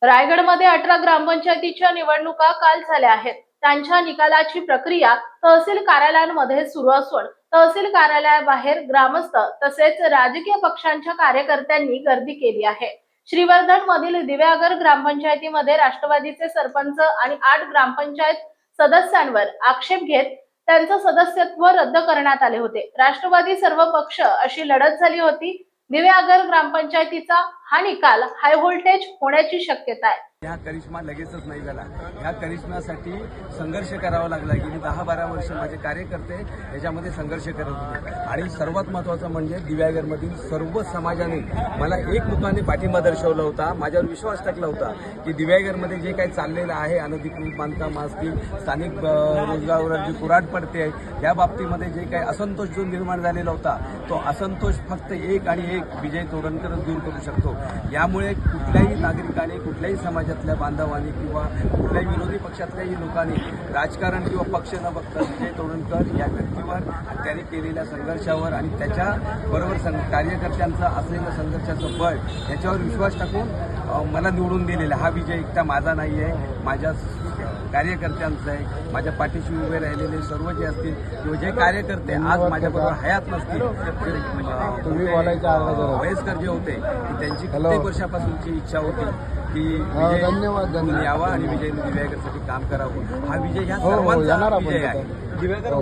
रायगडमध्ये 18 ग्रामपंचायतीच्या निवडणुका काल झाल्या आहेत. त्यांच्या निकालाची प्रक्रिया तहसील कार्यालयांमध्ये सुरू असून तहसील कार्यालयाबाहेर ग्रामस्थ तसेच राजकीय पक्षांच्या कार्यकर्त्यांनी गर्दी केली आहे. श्रीवर्धन मधील दिव्यागर ग्रामपंचायतीमध्ये राष्ट्रवादीचे सरपंच आणि 8 ग्रामपंचायत सदस्यांवर आक्षेप घेत त्यांचं सदस्यत्व रद्द करण्यात आले होते. राष्ट्रवादी सर्व पक्ष अशी लढत झाली होती. दिव्यागर ग्रामपंचायतीचा हा निकाल हाय व्होल्टेज होण्याची शक्यता आहे. हा करिश्मा लगेचच नाही झाला. ह्या करिश्म्यासाठी संघर्ष करावा लागला. गेली 10-12 वर्ष माझे कार्यकर्ते याच्यामध्ये संघर्ष करत होते आणि सर्वात महत्त्वाचं म्हणजे दिव्यागरमधील सर्व समाजाने मला एकमुखाने पाठिंबा दर्शवला होता. माझ्यावर विश्वास टाकला होता की दिव्यागरमध्ये जे काही चाललेलं आहे अनधिकृत बांधकाम असतील, स्थानिक रोजगारावर जी कुऱ्हाड पडते या बाबतीमध्ये जे काही असंतोष जो निर्माण झालेला होता तो असंतोष फक्त एक आणि एक विजय तोडणकरच दूर करू शकतो. यामुळे कुठल्याही नागरिकाने, कुठल्याही समाजातल्या बांधवांनी किंवा कुठल्याही विरोधी पक्षातल्याही लोकांनी राजकारण किंवा पक्ष न बघता विजय तोडणकर या व्यक्तीवर त्यांनी केलेल्या संघर्षावर आणि त्याच्याबरोबर कार्यकर्त्यांचा असलेल्या संघर्षाचं बळ याच्यावर विश्वास टाकून मला निवडून दिलेला. हा विजय एकटा माझा नाही आहे, माझ्या कार्यकर्त्यांचं आहे. माझ्या पाठीशी उभे राहिलेले सर्व जे असतील किंवा जे कार्यकर्ते आज माझ्याबरोबर हयात नसतील, वयस्कर जे होते त्यांची कित्येक वर्षापासूनची इच्छा होती की धन्यवाद यावा आणि विजय दिव्यागरसाठी काम करावं. हा विजय ह्या सर्वांचा विजय आहे. दिव्यागर